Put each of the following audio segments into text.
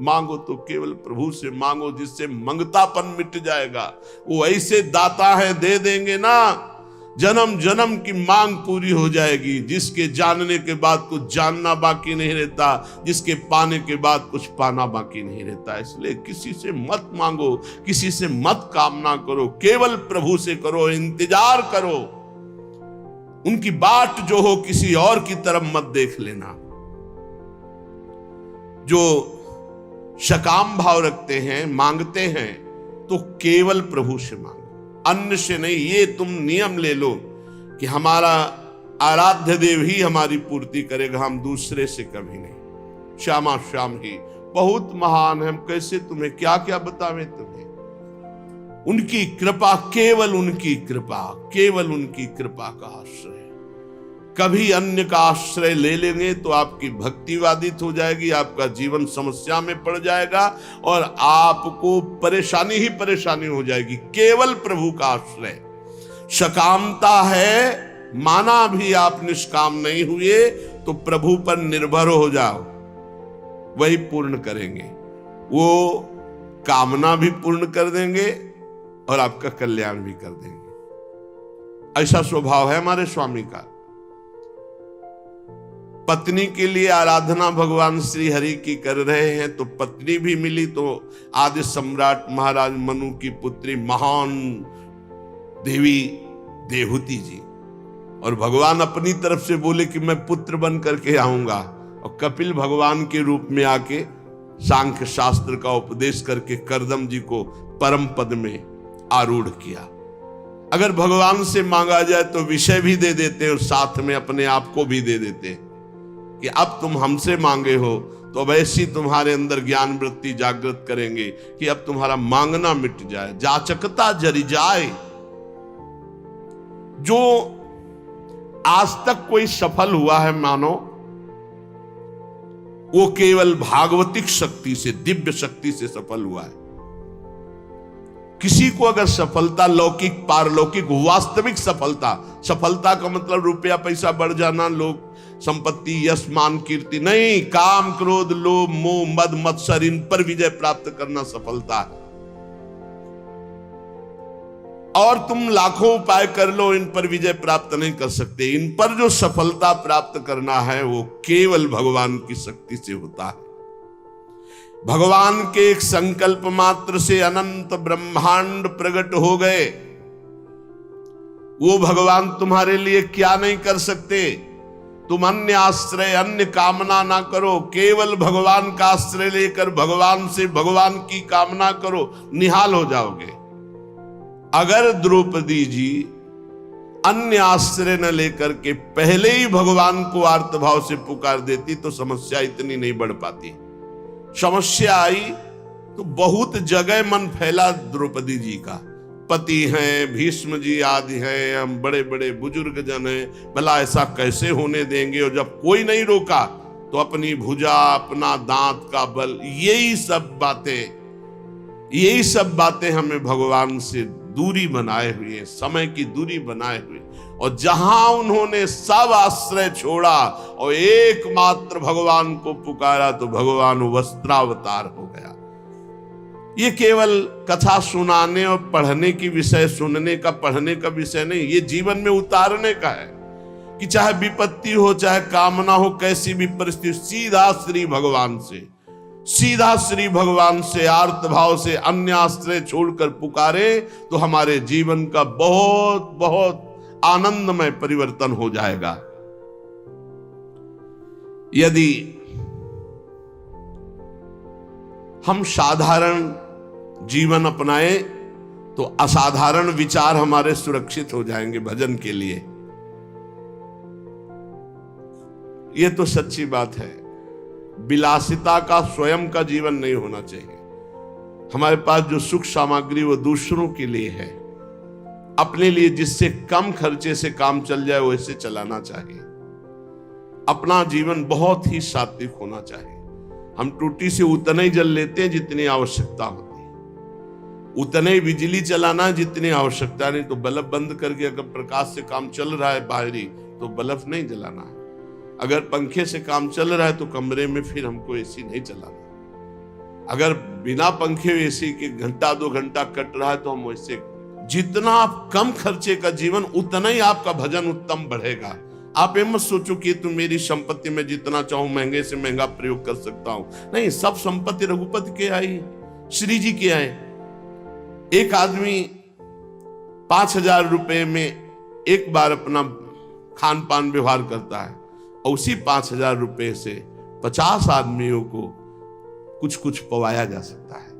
मांगो तो केवल प्रभु से मांगो, जिससे मंगतापन मिट जाएगा। वो ऐसे दाता है, दे देंगे ना, जन्म जन्म की मांग पूरी हो जाएगी। जिसके जानने के बाद कुछ जानना बाकी नहीं रहता, जिसके पाने के बाद कुछ पाना बाकी नहीं रहता। इसलिए किसी से मत मांगो, किसी से मत कामना करो, केवल प्रभु से करो, इंतजार करो। उनकी बाट जो हो किसी और की तरफ मत देख लेना। जो सकाम भाव रखते हैं, मांगते हैं, तो केवल प्रभु से मांगो, अन्य से नहीं। ये तुम नियम ले लो कि हमारा आराध्य देव ही हमारी पूर्ति करेगा, हम दूसरे से कभी नहीं। श्यामा श्याम ही बहुत महान है, हम कैसे तुम्हें क्या क्या बतावें तुम्हें। उनकी कृपा, केवल उनकी कृपा, केवल उनकी कृपा का आश्रय। कभी अन्य का आश्रय ले लेंगे तो आपकी भक्ति बाधित हो जाएगी, आपका जीवन समस्या में पड़ जाएगा और आपको परेशानी ही परेशानी हो जाएगी। केवल प्रभु का आश्रय। सकामता है, माना भी आप निष्काम नहीं हुए तो प्रभु पर निर्भर हो जाओ, वही पूर्ण करेंगे। वो कामना भी पूर्ण कर देंगे और आपका कल्याण भी कर देंगे। ऐसा स्वभाव है हमारे स्वामी का। पत्नी के लिए आराधना भगवान श्री हरि की कर रहे हैं तो पत्नी भी मिली, तो आदि सम्राट महाराज मनु की पुत्री महान देवी देवहूति जी, और भगवान अपनी तरफ से बोले कि मैं पुत्र बन करके आऊंगा, और कपिल भगवान के रूप में आके सांख्य शास्त्र का उपदेश करके करदम जी को परम पद में आरूढ़ किया। अगर भगवान से मांगा जाए तो विषय भी दे देते और साथ में अपने आप को भी दे देते कि अब तुम हमसे मांगे हो तो अब ऐसी तुम्हारे अंदर ज्ञान वृत्ति जागृत करेंगे कि अब तुम्हारा मांगना मिट जाए, जाचकता जरी जाए। जो आज तक कोई सफल हुआ है मानो, वो केवल भागवतिक शक्ति से, दिव्य शक्ति से सफल हुआ है। किसी को अगर सफलता लौकिक पारलौकिक वास्तविक सफलता का मतलब रुपया पैसा बढ़ जाना, लोग संपत्ति यश मान कीर्ति नहीं, काम क्रोध लोभ मोह मद मत्सर, इन पर विजय प्राप्त करना सफलता है। और तुम लाखों उपाय कर लो, इन पर विजय प्राप्त नहीं कर सकते। इन पर जो सफलता प्राप्त करना है वो केवल भगवान की शक्ति से होता है। भगवान के एक संकल्प मात्र से अनंत ब्रह्मांड प्रकट हो गए। वो भगवान तुम्हारे लिए क्या नहीं कर सकते। तुम अन्य आश्रय, अन्य कामना ना करो, केवल भगवान का आश्रय लेकर भगवान से भगवान की कामना करो, निहाल हो जाओगे। अगर द्रौपदी जी अन्य आश्रय न लेकर के पहले ही भगवान को आर्तभाव से पुकार देती तो समस्या इतनी नहीं बढ़ पाती। समस्या आई तो बहुत जगह मन फैला द्रौपदी जी का। पति हैं, भीष्म जी आदि हैं, हम बड़े बड़े बुजुर्ग जन हैं, भला ऐसा कैसे होने देंगे। और जब कोई नहीं रोका तो अपनी भुजा, अपना दांत का बल, यही सब बातें हमें भगवान से दूरी बनाए हुए, समय की दूरी बनाए हुए। और जहां उन्होंने सब आश्रय छोड़ा और एकमात्र भगवान को पुकारा तो भगवान वस्त्रावतार हो गया। ये केवल कथा सुनाने और पढ़ने की विषय, सुनने का पढ़ने का विषय नहीं, ये जीवन में उतारने का है कि चाहे विपत्ति हो, चाहे कामना हो, कैसी भी परिस्थिति, सीधा श्री भगवान से आर्त भाव से अन्य आश्रय छोड़कर पुकारे तो हमारे जीवन का बहुत बहुत आनंदमय परिवर्तन हो जाएगा। यदि हम साधारण जीवन अपनाए तो असाधारण विचार हमारे सुरक्षित हो जाएंगे भजन के लिए। यह तो सच्ची बात है। विलासिता का स्वयं का जीवन नहीं होना चाहिए। हमारे पास जो सुख सामग्री वो दूसरों के लिए है, अपने लिए जिससे कम खर्चे से काम चल जाए वैसे चलाना चाहिए। अपना जीवन बहुत ही सात्विक होना चाहिए। हम टूटी से उतना ही जल लेते हैं जितनी आवश्यकता होती है, उतने ही बिजली चलाना जितनी आवश्यकता नहीं। तो बल्ब बंद करके अगर प्रकाश से काम चल रहा है बाहरी तो बल्ब नहीं जलाना है। अगर पंखे से काम चल रहा है तो कमरे में फिर हमको एसी नहीं चलाना। अगर बिना पंखे एसी के घंटा 2 घंटा कट रहा है तो हम वैसे, जितना आप कम खर्चे का जीवन उतना ही आपका भजन उत्तम बढ़ेगा। आप ये मत सोचो कि तुम मेरी संपत्ति में जितना चाहूं महंगे से महंगा प्रयोग कर सकता हूं, नहीं, सब संपत्ति रघुपति के आई, श्री जी के आए। एक आदमी 5,000 रुपए में एक बार अपना खान पान व्यवहार करता है और उसी 5,000 रुपए से 50 आदमियों को कुछ कुछ पवाया जा सकता है।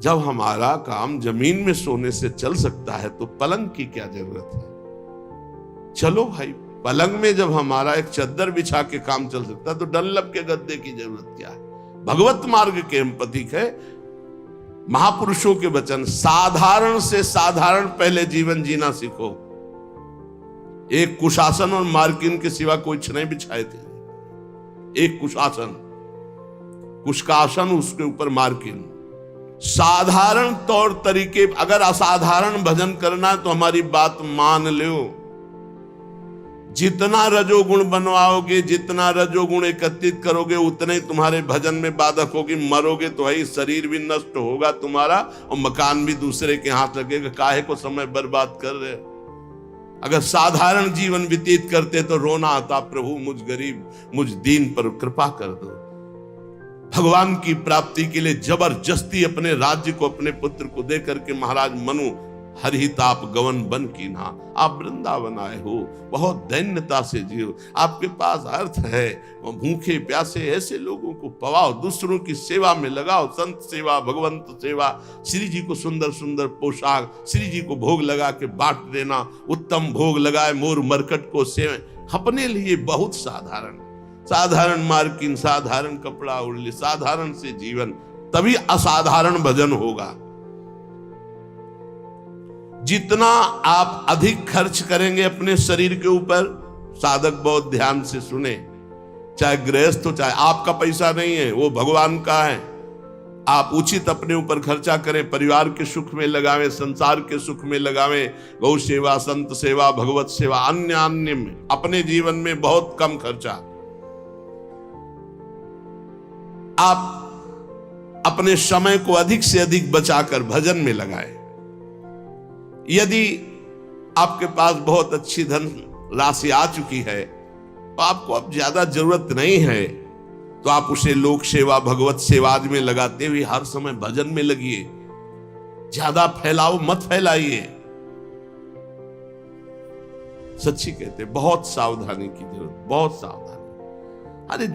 जब हमारा काम जमीन में सोने से चल सकता है तो पलंग की क्या जरूरत है। चलो भाई, पलंग में जब हमारा एक चद्दर बिछा के काम चल सकता है तो डनलप के गद्दे की जरूरत क्या है। भगवत मार्ग के हम प्रतीक है, महापुरुषों के वचन, साधारण से साधारण पहले जीवन जीना सीखो। एक कुशासन और मार्किन के सिवा कोई नहीं बिछाए थे। एक कुशासन, कुश का आसन, उसके ऊपर मार्किन। साधारण तौर तरीके, अगर असाधारण भजन करना है तो हमारी बात मान लो। जितना रजोगुण बनवाओगे, जितना रजोगुण एकत्रित करोगे, उतने ही तुम्हारे भजन में बाधक होगी। मरोगे तो है, शरीर भी नष्ट होगा तुम्हारा और मकान भी दूसरे के हाथ लगेगा। काहे को समय बर्बाद कर रहे हो। अगर साधारण जीवन व्यतीत करते तो रोना आता, प्रभु मुझ गरीब, मुझ दीन पर कृपा कर दो। भगवान की प्राप्ति के लिए जबरदस्ती अपने राज्य को अपने पुत्र को दे करके महाराज मनु हरिताप गवन बन की ना, आप वृंदावन आए हो, बहुत दैन्यता से जियो, आपके पास अर्थ है। भूखे प्यासे ऐसे लोगों को पवाओ, दूसरों की सेवा में लगाओ, संत सेवा, भगवंत सेवा। श्री जी को सुंदर सुंदर पोशाक, श्री जी को भोग लगा के बांट देना, उत्तम भोग लगाए मोर मरकट को सेवे। अपने लिए बहुत साधारण, साधारण मार्किन, साधारण कपड़ा उड़ ले, साधारण से जीवन, तभी असाधारण भजन होगा। जितना आप अधिक खर्च करेंगे अपने शरीर के ऊपर, साधक बहुत ध्यान से सुने, चाहे गृहस्थ हो चाहे, आपका पैसा नहीं है, वो भगवान का है। आप उचित अपने ऊपर खर्चा करें, परिवार के सुख में लगावें, संसार के सुख में लगावें, गौ सेवा, संत सेवा, भगवत सेवा, अन्य अन्य में, अपने जीवन में बहुत कम खर्चा। आप अपने समय को अधिक से अधिक बचाकर भजन में लगाएं। यदि आपके पास बहुत अच्छी धन राशि आ चुकी है तो आपको अब ज्यादा जरूरत नहीं है, तो आप उसे लोक सेवा, भगवत सेवा में लगाते हुए हर समय भजन में लगिए। ज्यादा फैलाओ मत फैलाइए। सच्ची कहते, बहुत सावधानी की जरूरत, बहुत सावधानी। अरे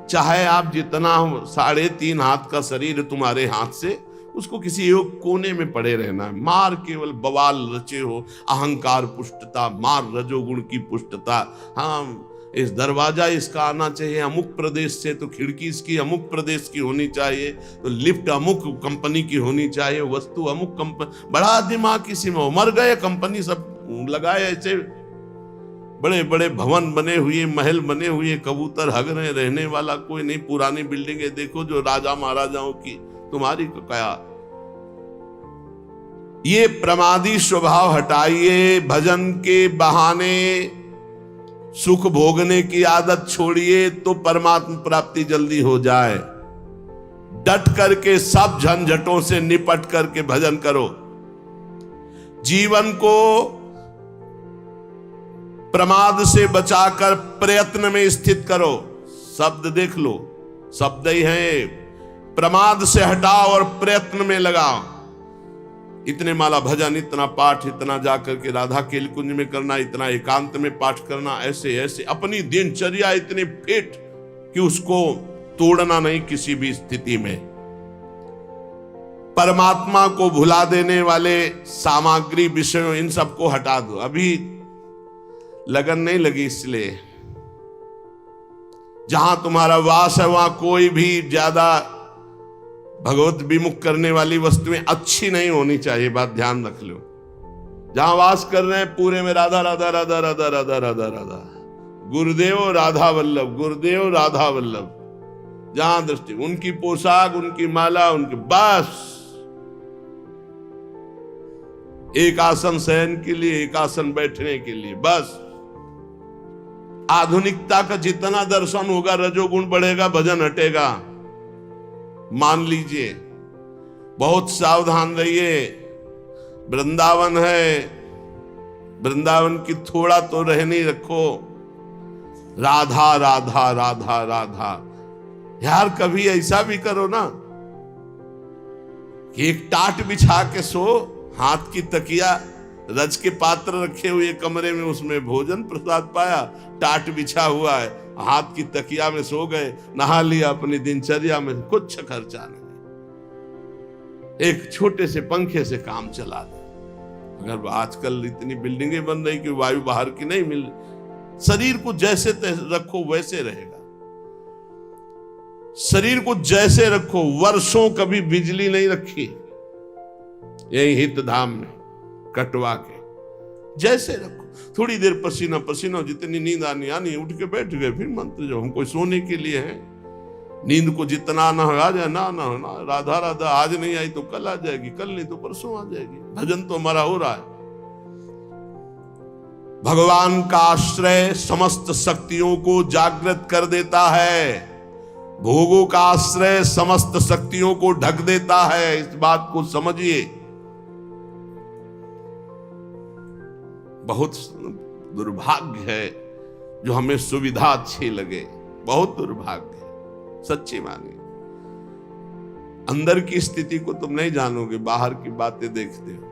चाहे आप जितना 3.5 हाथ का शरीर तुम्हारे हाथ से, उसको किसी एक कोने में पड़े रहना है। मार केवल बवाल रचे हो, अहंकार पुष्टता, मार रजोगुण की पुष्टता। हाँ, इस दरवाजा इसका आना चाहिए अमुक प्रदेश से, तो खिड़की इसकी अमुक प्रदेश की होनी चाहिए, तो लिफ्ट अमुक कंपनी की होनी चाहिए, वस्तु अमुक कंपनी। बड़ा दिमाग किसी में, मर गए कंपनी सब लगाए, ऐसे बड़े बड़े भवन बने हुए, महल बने हुए, कबूतर हग रहे, रहने वाला कोई नहीं। पुरानी बिल्डिंगें देखो जो राजा महाराजाओं की, तुम्हारी को क्या। ये प्रमादी स्वभाव हटाइए। भजन के बहाने सुख भोगने की आदत छोड़िए तो परमात्मा प्राप्ति जल्दी हो जाए। डट करके सब झंझटों से निपट करके भजन करो। जीवन को प्रमाद से बचाकर प्रयत्न में स्थित करो। शब्द देख लो, शब्द ही है। प्रमाद से हटाओ और प्रयत्न में लगाओ। इतने माला भजन, इतना पाठ, इतना जाकर के राधा केल कुंज में करना, इतना एकांत में पाठ करना, ऐसे ऐसे अपनी दिनचर्या इतनी फिट कि उसको तोड़ना नहीं किसी भी स्थिति में। परमात्मा को भुला देने वाले सामग्री, विषयों, इन सबको हटा दो। अभी लगन नहीं लगी, इसलिए जहां तुम्हारा वास है वहां कोई भी ज्यादा भगवत विमुख करने वाली वस्तुएं अच्छी नहीं होनी चाहिए। बात ध्यान रख लो। जहां वास कर रहे हैं पूरे में राधा राधा राधा राधा राधा राधा राधा, गुरुदेव राधा वल्लभ, गुरुदेव राधा वल्लभ। जहां दृष्टि, उनकी पोशाक, उनकी माला, उनके बस एक आसन शयन के लिए, एक आसन बैठने के लिए, बस। आधुनिकता का जितना दर्शन होगा, रजोगुण बढ़ेगा, भजन हटेगा। मान लीजिए, बहुत सावधान रहिए। वृंदावन है, वृंदावन की थोड़ा तो रहनी रखो। राधा राधा राधा राधा, यार कभी ऐसा भी करो ना कि एक टाट बिछा के सो, हाथ की तकिया, रज के पात्र रखे हुए कमरे में, उसमें भोजन प्रसाद पाया, टाट बिछा हुआ है, हाथ की तकिया में सो गए, नहा लिया, अपनी दिनचर्या में कुछ खर्चा नहीं, एक छोटे से पंखे से काम चला दे। अगर आजकल इतनी बिल्डिंगें बन रही कि वायु बाहर की नहीं मिल, शरीर को जैसे रखो वैसे रहेगा। शरीर को जैसे रखो, वर्षों कभी बिजली नहीं रखी यही हित धाम में कटवा के, जैसे रखो। थोड़ी देर पसीना पसीना, जितनी नींद आनी आनी, उठ के बैठ गए, फिर मंत्र जो हम कोई सोने के लिए है। नींद को जितना ना आ जाए ना राधा राधा, आज नहीं आई तो कल आ जाएगी, कल नहीं तो परसों आ जाएगी। भजन तो हमारा हो रहा है। भगवान का आश्रय समस्त शक्तियों को जागृत कर देता है, भोगों का आश्रय समस्त शक्तियों को ढक देता है। इस बात को समझिए। बहुत दुर्भाग्य है जो हमें सुविधा अच्छी लगे, बहुत दुर्भाग्य है, सच्ची मानिए। अंदर की स्थिति को तुम नहीं जानोगे, बाहर की बातें देखते हो।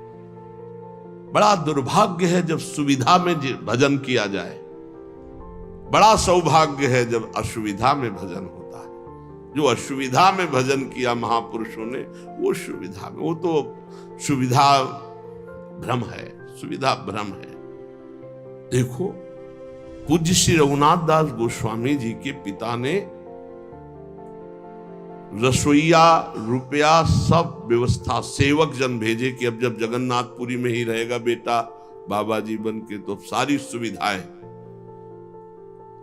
बड़ा दुर्भाग्य है जब सुविधा में भजन किया जाए, बड़ा सौभाग्य है जब असुविधा में भजन होता है। जो असुविधा में भजन किया महापुरुषों ने, वो सुविधा में, वो तो सुविधा भ्रम है, सुविधा भ्रम है। देखो, पूज्य श्री रघुनाथ दास गोस्वामी जी के पिता ने रसोईया, रुपया, सब व्यवस्था, सेवक जन भेजे कि अब जब जगन्नाथपुरी में ही रहेगा बेटा बाबा जी बन के, तो सारी सुविधाएं।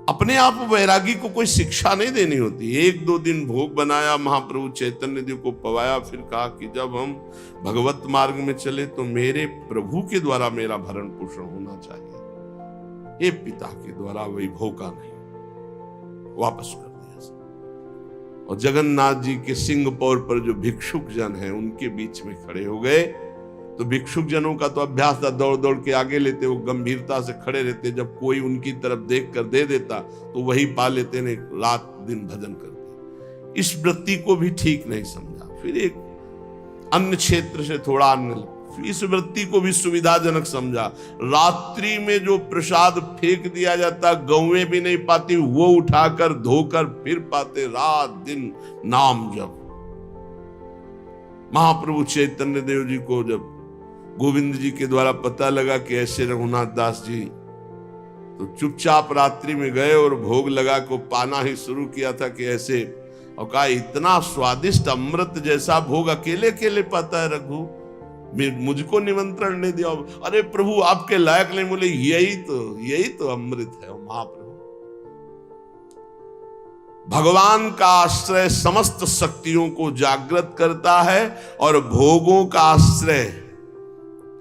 अपने आप वैरागी को कोई शिक्षा नहीं देनी होती। एक दो दिन भोग बनाया, महाप्रभु चैतन्य देव को पवाया, फिर कहा कि जब हम भगवत मार्ग में चले तो मेरे प्रभु के द्वारा मेरा भरण पोषण होना चाहिए, ये पिता के द्वारा वैभव का नहीं। वापस कर दिया। और जगन्नाथ जी के सिंह पौर पर जो भिक्षुक जन हैं उनके बीच में खड़े हो गए। तो भिक्षुक जनों का तो अभ्यास था, दौड़ दौड़ के आगे लेते, वो गंभीरता से खड़े रहते। जब कोई उनकी तरफ देख कर दे देता तो वही पा लेते ने, रात दिन भजन करते। इस वृत्ति को भी ठीक नहीं समझा। फिर एक अन्य क्षेत्र से थोड़ा अन्य, इस वृत्ति को भी सुविधाजनक समझा। रात्रि में जो प्रसाद फेंक दिया जाता, गौएं भी नहीं पाती, वो उठाकर धोकर फिर पाते, रात दिन नाम जप। महाप्रभु चैतन्य देव जी को जब गोविंद जी के द्वारा पता लगा कि ऐसे रघुनाथ दास जी, तो चुपचाप रात्रि में गए और भोग लगा को पाना ही शुरू किया था कि ऐसे, और कहा इतना स्वादिष्ट अमृत जैसा भोग अकेले अकेले पाता है रघु, मुझको निमंत्रण नहीं दिया। अरे प्रभु आपके लायक नहीं, बोले यही तो अमृत है महाप्रभु। भगवान का आश्रय समस्त शक्तियों को जागृत करता है और भोगों का आश्रय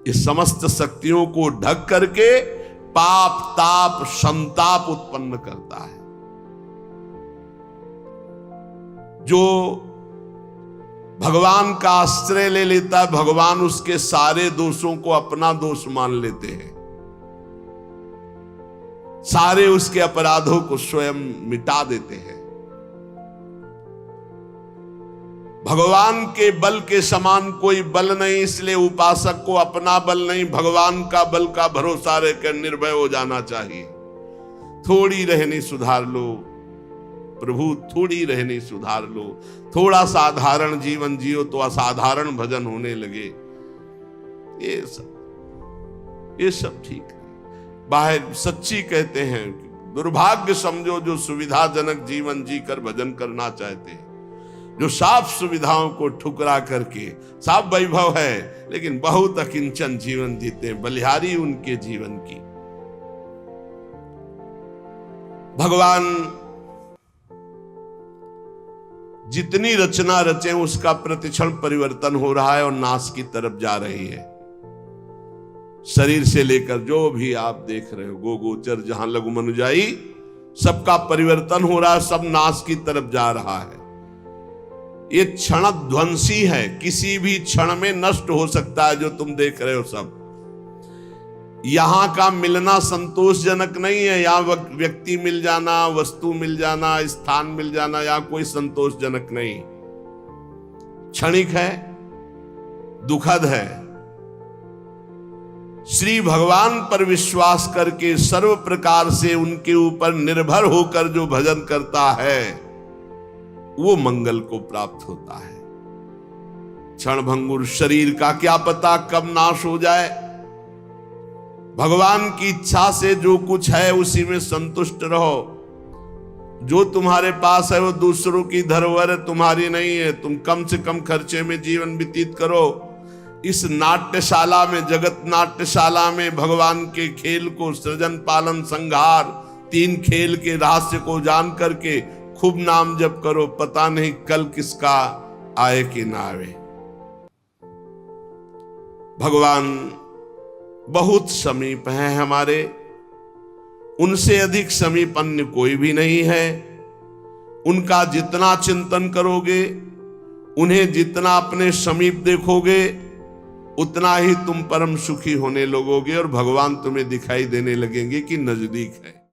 इस समस्त शक्तियों को ढक करके पाप ताप संताप उत्पन्न करता है। जो भगवान का आश्रय ले लेता है, भगवान उसके सारे दोषों को अपना दोष मान लेते हैं, सारे उसके अपराधों को स्वयं मिटा देते हैं। भगवान के बल के समान कोई बल नहीं, इसलिए उपासक को अपना बल नहीं, भगवान का बल का भरोसा रहकर निर्भय हो जाना चाहिए। थोड़ी रहनी सुधार लो प्रभु, थोड़ी रहनी सुधार लो, थोड़ा साधारण जीवन जियो तो असाधारण भजन होने लगे। ये सब ठीक है। बाहर सच्ची कहते हैं, दुर्भाग्य समझो जो सुविधाजनक जीवन जीकर भजन करना चाहते हैं, जो साफ सुविधाओं को ठुकरा करके, साफ वैभव है लेकिन बहुत अकिंचन जीवन जीते हैं, बलिहारी उनके जीवन की। भगवान जितनी रचना रचे उसका प्रतिक्षण परिवर्तन हो रहा है और नाश की तरफ जा रही है। शरीर से लेकर जो भी आप देख रहे हो, गोचर जहां लघु मनुजाई, सबका परिवर्तन हो रहा है, सब नाश की तरफ जा रहा है। ये क्षण ध्वंसी है, किसी भी क्षण में नष्ट हो सकता है। जो तुम देख रहे हो सब, यहां का मिलना संतोषजनक नहीं है। यहां व्यक्ति मिल जाना, वस्तु मिल जाना, स्थान मिल जाना, या कोई संतोषजनक नहीं, क्षणिक है, दुखद है। श्री भगवान पर विश्वास करके सर्व प्रकार से उनके ऊपर निर्भर होकर जो भजन करता है वो मंगल को प्राप्त होता है। क्षणभंगुर शरीर का क्या पता कब नाश हो जाए। भगवान की इच्छा से जो कुछ है उसी में संतुष्ट रहो। जो तुम्हारे पास है वो दूसरों की धरोहर है, तुम्हारी नहीं है। तुम कम से कम खर्चे में जीवन व्यतीत करो। इस नाट्यशाला में, जगत नाट्यशाला में भगवान के खेल को, सृजन पालन संहार, 3 खेल के रहस्य को जान करके खूब नाम जप करो। पता नहीं कल किसका आए कि ना आए। भगवान बहुत समीप हैं हमारे, उनसे अधिक समीप अन्य कोई भी नहीं है। उनका जितना चिंतन करोगे, उन्हें जितना अपने समीप देखोगे, उतना ही तुम परम सुखी होने लगोगे और भगवान तुम्हें दिखाई देने लगेंगे कि नजदीक है।